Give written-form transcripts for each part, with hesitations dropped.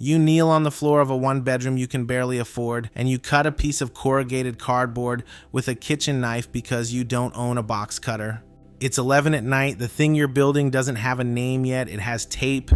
You kneel on the floor of a one-bedroom you can barely afford, and you cut a piece of corrugated cardboard with a kitchen knife because you don't own a box cutter. It's 11 at night. The thing you're building doesn't have a name yet. It has tape.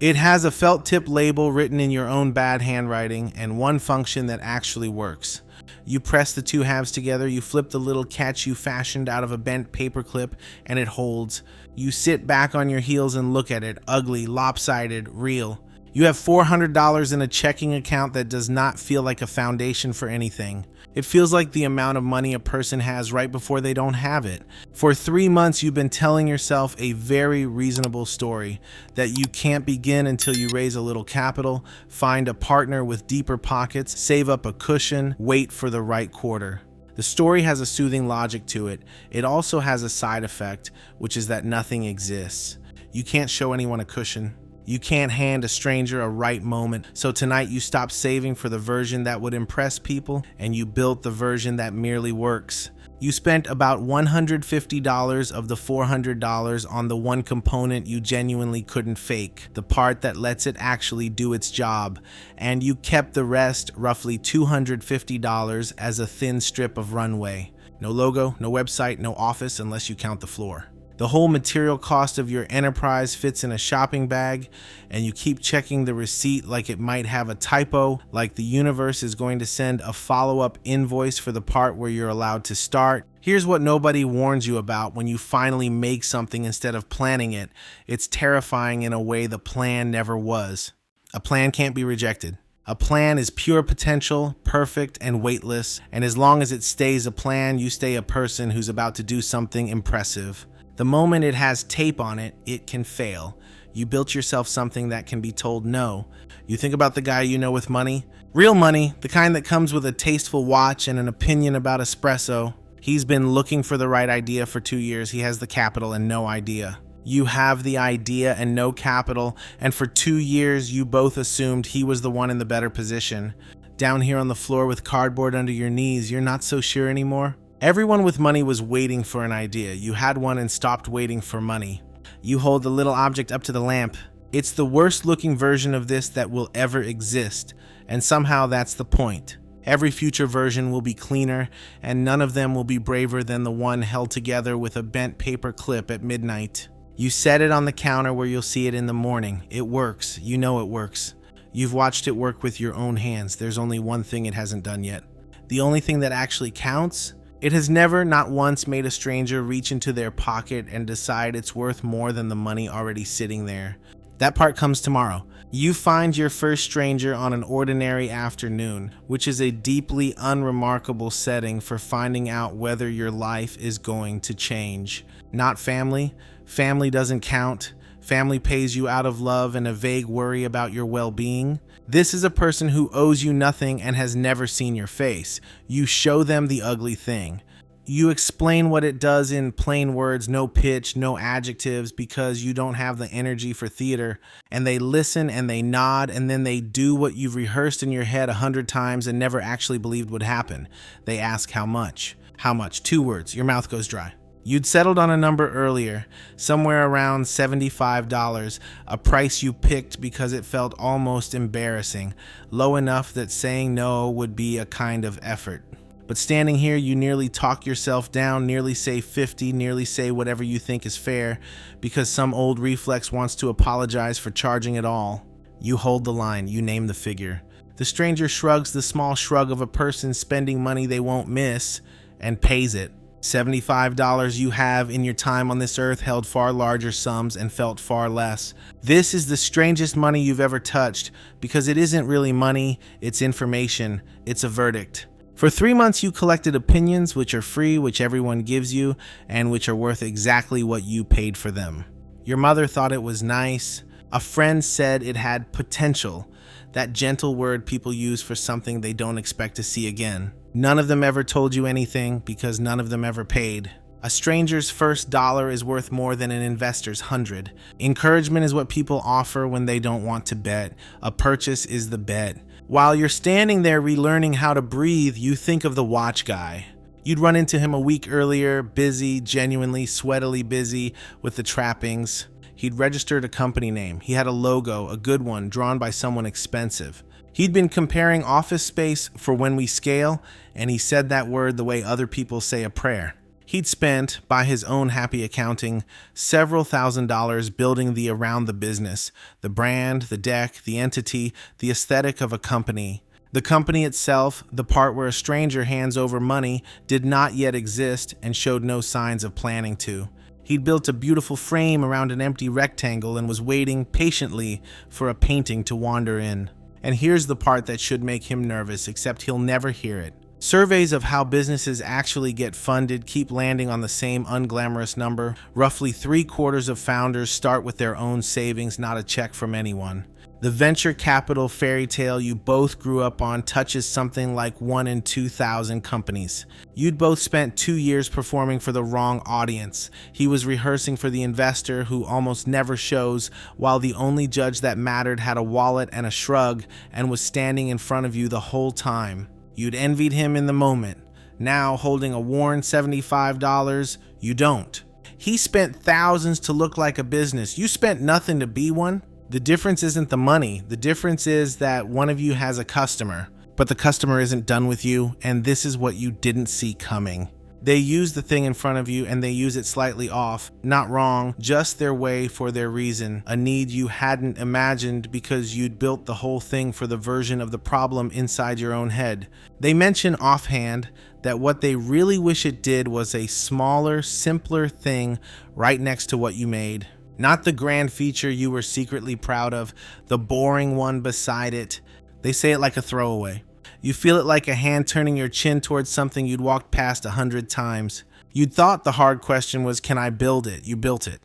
It has a felt tip label written in your own bad handwriting and one function that actually works. You press the two halves together, you flip the little catch you fashioned out of a bent paper clip, and it holds. You sit back on your heels and look at it, ugly, lopsided, real. You have $400 in a checking account that does not feel like a foundation for anything. It feels like the amount of money a person has right before they don't have it. For 3 months, you've been telling yourself a very reasonable story that you can't begin until you raise a little capital, find a partner with deeper pockets, save up a cushion, wait for the right quarter. The story has a soothing logic to it. It also has a side effect, which is that nothing exists. You can't show anyone a cushion. You can't hand a stranger a right moment, so tonight you stopped saving for the version that would impress people and you built the version that merely works. You spent about $150 of the $400 on the one component you genuinely couldn't fake, the part that lets it actually do its job, and you kept the rest, roughly $250, as a thin strip of runway. No logo, no website, no office unless you count the floor. The whole material cost of your enterprise fits in a shopping bag, and you keep checking the receipt like it might have a typo, like the universe is going to send a follow-up invoice for the part where you're allowed to start. Here's what nobody warns you about when you finally make something instead of planning it. It's terrifying in a way the plan never was. A plan can't be rejected. A plan is pure potential, perfect, and weightless, and as long as it stays a plan, you stay a person who's about to do something impressive. The moment it has tape on it, it can fail. You built yourself something that can be told no. You think about the guy you know with money. Real money, the kind that comes with a tasteful watch and an opinion about espresso. He's been looking for the right idea for 2 years. He has the capital and no idea. You have the idea and no capital, and for 2 years you both assumed he was the one in the better position. Down here on the floor with cardboard under your knees, you're not so sure anymore? Everyone with money was waiting for an idea. You had one and stopped waiting for money. You hold the little object up to the lamp. It's the worst looking version of this that will ever exist, and somehow that's the point. Every future version will be cleaner, and none of them will be braver than the one held together with a bent paper clip at midnight. You set it on the counter where you'll see it in the morning. It works. You know it works. You've watched it work with your own hands. There's only one thing it hasn't done yet. The only thing that actually counts? It has never, not once, made a stranger reach into their pocket and decide it's worth more than the money already sitting there. That part comes tomorrow. You find your first stranger on an ordinary afternoon, which is a deeply unremarkable setting for finding out whether your life is going to change. Not family. Family doesn't count. Family pays you out of love and a vague worry about your well-being. This is a person who owes you nothing and has never seen your face. You show them the ugly thing. You explain what it does in plain words, no pitch, no adjectives, because you don't have the energy for theater. And they listen and they nod, and then they do what you've rehearsed in your head 100 times and never actually believed would happen. They ask how much. How much? 2 words. Your mouth goes dry. You'd settled on a number earlier, somewhere around $75, a price you picked because it felt almost embarrassing, low enough that saying no would be a kind of effort. But standing here, you nearly talk yourself down, nearly say 50, nearly say whatever you think is fair, because some old reflex wants to apologize for charging at all. You hold the line, you name the figure. The stranger shrugs the small shrug of a person spending money they won't miss, and pays it. $75 you have in your time on this earth held far larger sums and felt far less. This is the strangest money you've ever touched, because it isn't really money, it's information, it's a verdict. For 3 months you collected opinions which are free, which everyone gives you, and which are worth exactly what you paid for them. Your mother thought it was nice. A friend said it had potential, that gentle word people use for something they don't expect to see again. None of them ever told you anything because none of them ever paid. A stranger's first dollar is worth more than an investor's 100. Encouragement is what people offer when they don't want to bet. A purchase is the bet. While you're standing there relearning how to breathe, you think of the watch guy. You'd run into him a week earlier, busy, genuinely, sweatily busy with the trappings. He'd registered a company name. He had a logo, a good one, drawn by someone expensive. He'd been comparing office space for when we scale, and he said that word the way other people say a prayer. He'd spent, by his own happy accounting, several $1,000s building the around the business, the brand, the deck, the entity, the aesthetic of a company. The company itself, the part where a stranger hands over money, did not yet exist and showed no signs of planning to. He'd built a beautiful frame around an empty rectangle and was waiting patiently for a painting to wander in. And here's the part that should make him nervous, except he'll never hear it. Surveys of how businesses actually get funded keep landing on the same unglamorous number. Roughly 3/4 of founders start with their own savings, not a check from anyone. The venture capital fairy tale you both grew up on touches something like 1 in 2,000 companies. You'd both spent 2 years performing for the wrong audience. He was rehearsing for the investor who almost never shows, while the only judge that mattered had a wallet and a shrug and was standing in front of you the whole time. You'd envied him in the moment. Now, holding a worn $75, you don't. He spent thousands to look like a business. You spent nothing to be one. The difference isn't the money. The difference is that one of you has a customer, but the customer isn't done with you, and this is what you didn't see coming. They use the thing in front of you and they use it slightly off, not wrong, just their way for their reason, a need you hadn't imagined because you'd built the whole thing for the version of the problem inside your own head. They mention offhand that what they really wish it did was a smaller, simpler thing right next to what you made. Not the grand feature you were secretly proud of, the boring one beside it. They say it like a throwaway. You feel it like a hand turning your chin towards something you'd walked past 100 times. You'd thought the hard question was, can I build it? You built it.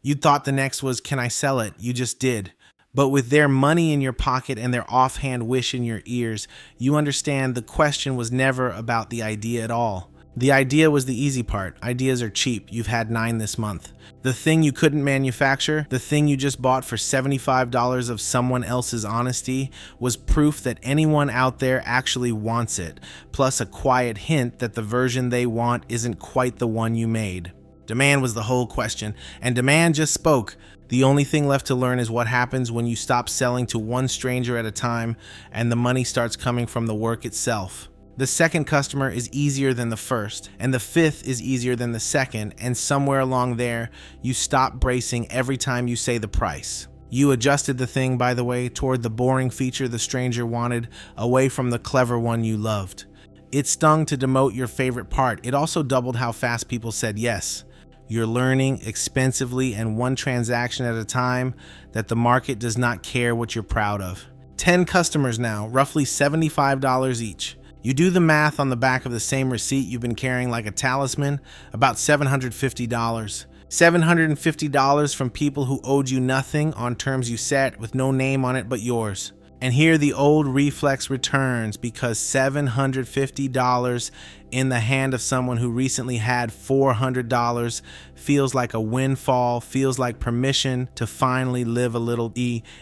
You'd thought the next was, can I sell it? You just did. But with their money in your pocket and their offhand wish in your ears, you understand the question was never about the idea at all. The idea was the easy part. Ideas are cheap. You've had 9 this month. The thing you couldn't manufacture, the thing you just bought for $75 of someone else's honesty, was proof that anyone out there actually wants it, plus a quiet hint that the version they want isn't quite the one you made. Demand was the whole question, and demand just spoke. The only thing left to learn is what happens when you stop selling to one stranger at a time and the money starts coming from the work itself. The second customer is easier than the first, and the fifth is easier than the second, and somewhere along there, you stop bracing every time you say the price. You adjusted the thing, by the way, toward the boring feature the stranger wanted, away from the clever one you loved. It stung to demote your favorite part. It also doubled how fast people said yes. You're learning expensively and one transaction at a time that the market does not care what you're proud of. 10 customers now, roughly $75 each. You do the math on the back of the same receipt you've been carrying like a talisman, about $750. $750 from people who owed you nothing on terms you set with no name on it but yours. And here the old reflex returns because $750 in the hand of someone who recently had $400 feels like a windfall, feels like permission to finally live a little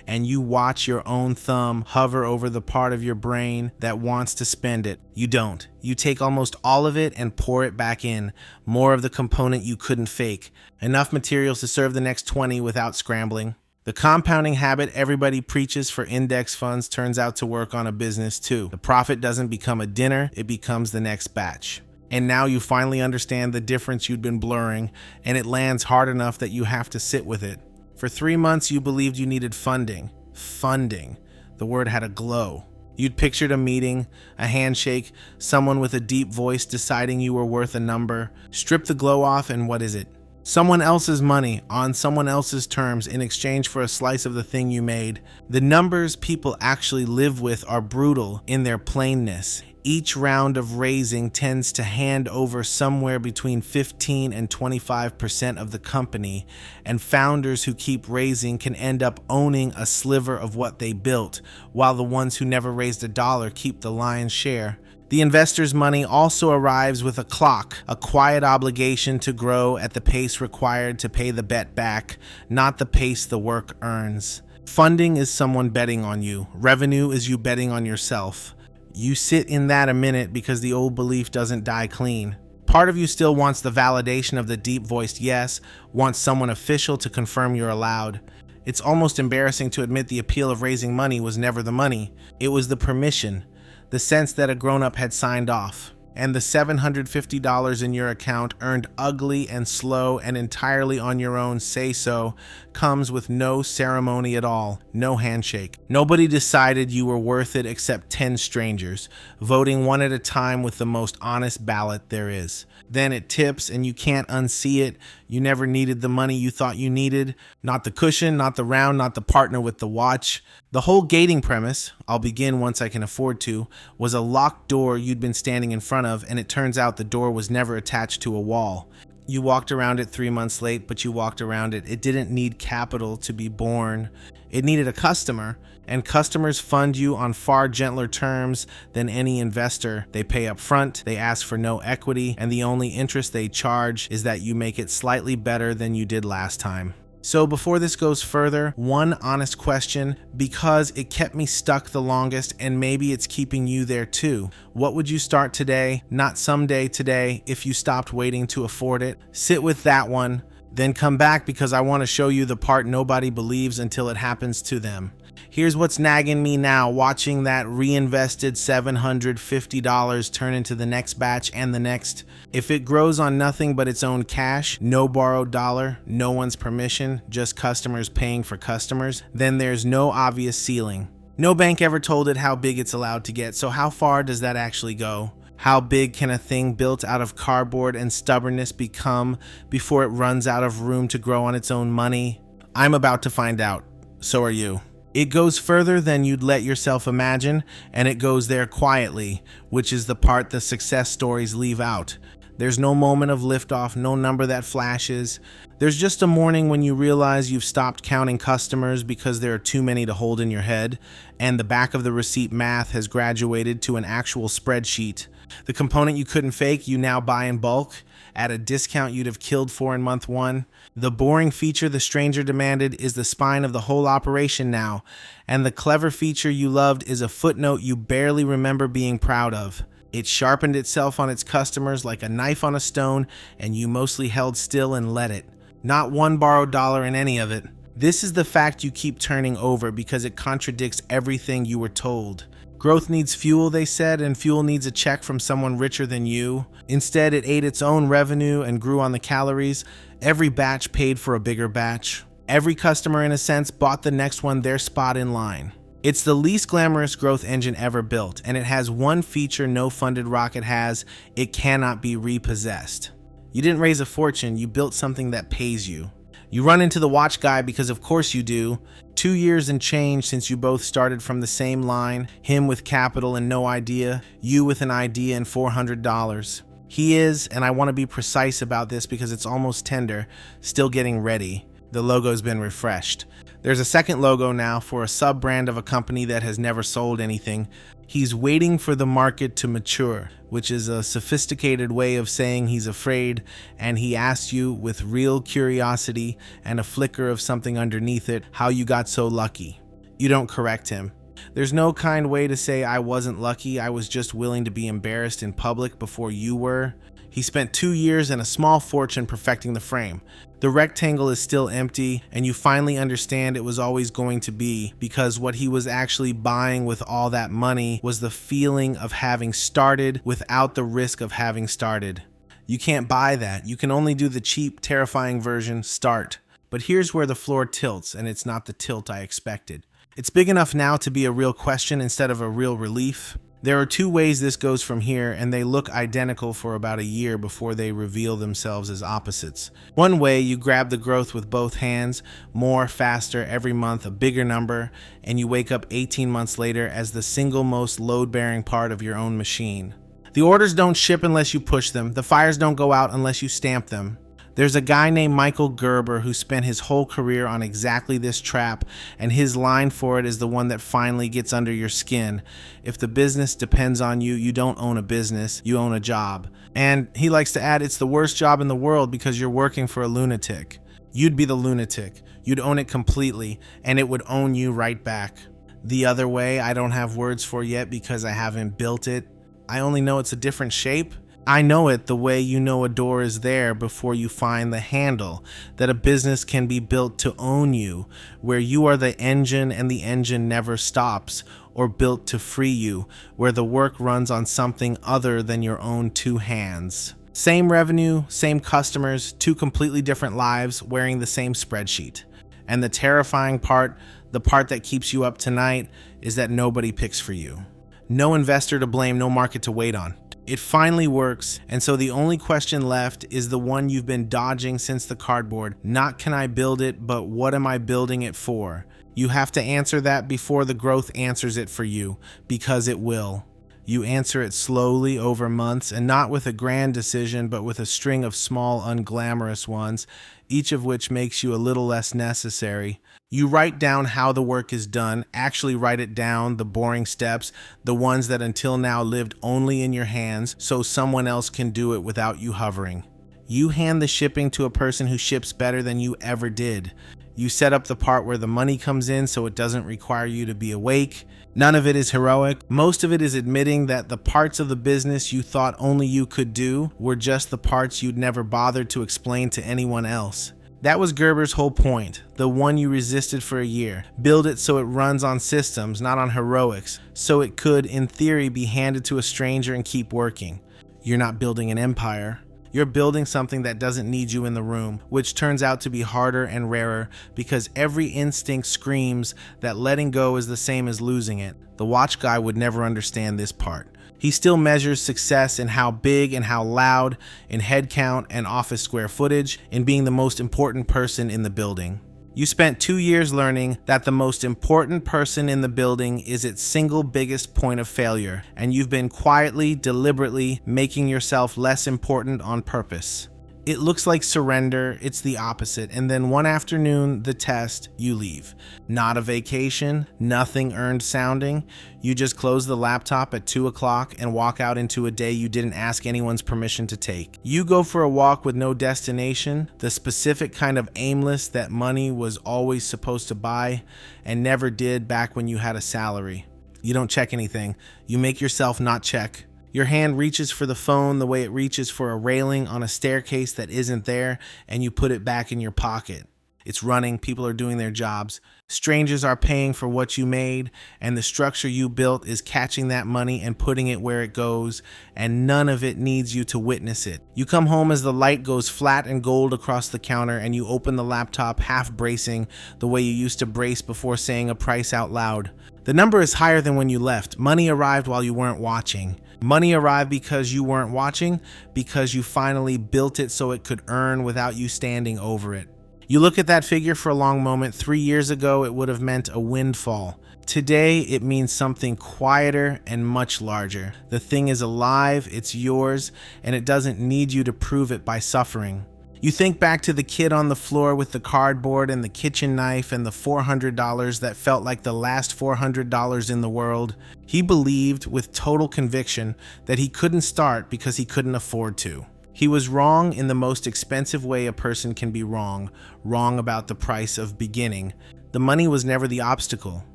and you watch your own thumb hover over the part of your brain that wants to spend it. You don't. You take almost all of it and pour it back in, more of the component you couldn't fake, enough materials to serve the next 20 without scrambling. The compounding habit everybody preaches for index funds turns out to work on a business too. The profit doesn't become a dinner, it becomes the next batch. And now you finally understand the difference you'd been blurring, and it lands hard enough that you have to sit with it. For 3 months you believed you needed funding. Funding. The word had a glow. You'd pictured a meeting, a handshake, someone with a deep voice deciding you were worth a number. Strip the glow off and what is it? Someone else's money on someone else's terms in exchange for a slice of the thing you made. The numbers people actually live with are brutal in their plainness. Each round of raising tends to hand over somewhere between 15 and 25% of the company, and founders who keep raising can end up owning a sliver of what they built, while the ones who never raised a dollar keep the lion's share. The investor's money also arrives with a clock, a quiet obligation to grow at the pace required to pay the bet back, not the pace the work earns. Funding is someone betting on you. Revenue is you betting on yourself. You sit in that a minute because the old belief doesn't die clean. Part of you still wants the validation of the deep-voiced yes, wants someone official to confirm you're allowed. It's almost embarrassing to admit the appeal of raising money was never the money. It was the permission, the sense that a grown-up had signed off. And the $750 in your account, earned ugly and slow and entirely on your own say-so, comes with no ceremony at all, no handshake. Nobody decided you were worth it except 10 strangers, voting one at a time with the most honest ballot there is. Then it tips and you can't unsee it. You never needed the money you thought you needed. Not the cushion, not the round, not the partner with the watch. The whole gating premise, I'll begin once I can afford to, was a locked door you'd been standing in front of, and it turns out the door was never attached to a wall. You walked around it 3 months late, but you walked around it. It didn't need capital to be born. It needed a customer, and customers fund you on far gentler terms than any investor. They pay up front, they ask for no equity, and the only interest they charge is that you make it slightly better than you did last time. So before this goes further, one honest question, because it kept me stuck the longest and maybe it's keeping you there too. What would you start today, not someday today, if you stopped waiting to afford it? Sit with that one, then come back because I want to show you the part nobody believes until it happens to them. Here's what's nagging me now, watching that reinvested $750 turn into the next batch and the next. If it grows on nothing but its own cash, no borrowed dollar, no one's permission, just customers paying for customers, then there's no obvious ceiling. No bank ever told it how big it's allowed to get, so how far does that actually go? How big can a thing built out of cardboard and stubbornness become before it runs out of room to grow on its own money? I'm about to find out. So are you. It goes further than you'd let yourself imagine, and it goes there quietly, which is the part the success stories leave out. There's no moment of liftoff, no number that flashes. There's just a morning when you realize you've stopped counting customers because there are too many to hold in your head, and the back of the receipt math has graduated to an actual spreadsheet. The component you couldn't fake, you now buy in bulk, at a discount you'd have killed for in month one. The boring feature the stranger demanded is the spine of the whole operation now, and the clever feature you loved is a footnote you barely remember being proud of. It sharpened itself on its customers like a knife on a stone, and you mostly held still and let it. Not one borrowed dollar in any of it. This is the fact you keep turning over because it contradicts everything you were told. Growth needs fuel, they said, and fuel needs a check from someone richer than you. Instead, it ate its own revenue and grew on the calories. Every batch paid for a bigger batch. Every customer, in a sense, bought the next one their spot in line. It's the least glamorous growth engine ever built, and it has one feature no funded rocket has: it cannot be repossessed. You didn't raise a fortune, you built something that pays you. You run into the watch guy because of course you do. 2 years and change since you both started from the same line, him with capital and no idea, you with an idea and $400. He is, and I want to be precise about this because it's almost tender, still getting ready. The logo's been refreshed. There's a second logo now for a sub-brand of a company that has never sold anything. He's waiting for the market to mature, which is a sophisticated way of saying he's afraid, and he asks you with real curiosity and a flicker of something underneath it how you got so lucky. You don't correct him. There's no kind way to say I wasn't lucky, I was just willing to be embarrassed in public before you were. He spent 2 years and a small fortune perfecting the frame. The rectangle is still empty, and you finally understand it was always going to be, because what he was actually buying with all that money was the feeling of having started without the risk of having started. You can't buy that. You can only do the cheap, terrifying version, start. But here's where the floor tilts, and it's not the tilt I expected. It's big enough now to be a real question instead of a real relief. There are 2 ways this goes from here, and they look identical for about a year before they reveal themselves as opposites. One way, you grab the growth with both hands, more, faster, every month, a bigger number, and you wake up 18 months later as the single most load-bearing part of your own machine. The orders don't ship unless you push them. The fires don't go out unless you stamp them. There's a guy named Michael Gerber who spent his whole career on exactly this trap, and his line for it is the one that finally gets under your skin. If the business depends on you, you don't own a business, you own a job. And he likes to add, it's the worst job in the world because you're working for a lunatic. You'd be the lunatic. You'd own it completely, and it would own you right back. The other way, I don't have words for yet because I haven't built it. I only know it's a different shape. I know it the way you know a door is there before you find the handle, that a business can be built to own you, where you are the engine and the engine never stops, or built to free you, where the work runs on something other than your own two hands. Same revenue, same customers, two completely different lives wearing the same spreadsheet. And the terrifying part, the part that keeps you up tonight, is that nobody picks for you. No investor to blame, no market to wait on. It finally works, and so the only question left is the one you've been dodging since the cardboard. Not can I build it, but what am I building it for? You have to answer that before the growth answers it for you, because it will. You answer it slowly over months, and not with a grand decision, but with a string of small, unglamorous ones, each of which makes you a little less necessary. You write down how the work is done, actually write it down, the boring steps, the ones that until now lived only in your hands, so someone else can do it without you hovering. You hand the shipping to a person who ships better than you ever did. You set up the part where the money comes in so it doesn't require you to be awake. None of it is heroic. Most of it is admitting that the parts of the business you thought only you could do were just the parts you'd never bothered to explain to anyone else. That was Gerber's whole point, the one you resisted for a year. Build it so it runs on systems, not on heroics, so it could, in theory, be handed to a stranger and keep working. You're not building an empire. You're building something that doesn't need you in the room, which turns out to be harder and rarer because every instinct screams that letting go is the same as losing it. The watch guy would never understand this part. He still measures success in how big and how loud, in head count and office square footage, in being the most important person in the building. You spent 2 years learning that the most important person in the building is its single biggest point of failure, and you've been quietly, deliberately making yourself less important on purpose. It looks like surrender, it's the opposite, and then one afternoon, the test, you leave. Not a vacation, nothing earned sounding. You just close the laptop at 2 o'clock and walk out into a day you didn't ask anyone's permission to take. You go for a walk with no destination, the specific kind of aimless that money was always supposed to buy and never did back when you had a salary. You don't check anything. You make yourself not check. Your hand reaches for the phone the way it reaches for a railing on a staircase that isn't there, and you put it back in your pocket. It's running, people are doing their jobs. Strangers are paying for what you made, and the structure you built is catching that money and putting it where it goes, and none of it needs you to witness it. You come home as the light goes flat and gold across the counter, and you open the laptop half bracing the way you used to brace before saying a price out loud. The number is higher than when you left. Money arrived while you weren't watching. Money arrived because you weren't watching, because you finally built it so it could earn without you standing over it. You look at that figure for a long moment. 3 years ago, it would have meant a windfall. Today, it means something quieter and much larger. The thing is alive, it's yours, and it doesn't need you to prove it by suffering. You think back to the kid on the floor with the cardboard and the kitchen knife and the $400 that felt like the last $400 in the world. He believed with total conviction that he couldn't start because he couldn't afford to. He was wrong in the most expensive way a person can be wrong about the price of beginning. The money was never the obstacle.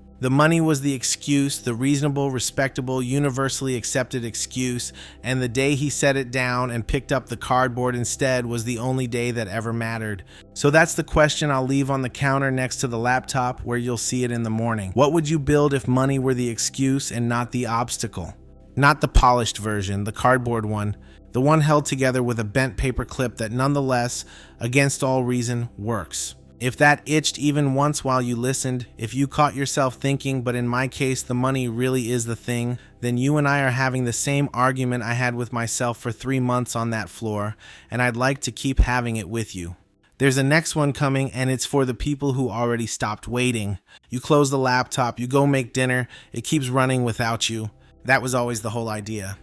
The money was the excuse, the reasonable, respectable, universally accepted excuse, and the day he set it down and picked up the cardboard instead was the only day that ever mattered. So that's the question I'll leave on the counter next to the laptop where you'll see it in the morning. What would you build if money were the excuse and not the obstacle? Not the polished version, the cardboard one, the one held together with a bent paper clip that nonetheless, against all reason, works. If that itched even once while you listened, if you caught yourself thinking, but in my case the money really is the thing, then you and I are having the same argument I had with myself for 3 months on that floor, and I'd like to keep having it with you. There's a next one coming, and it's for the people who already stopped waiting. You close the laptop, you go make dinner, it keeps running without you. That was always the whole idea.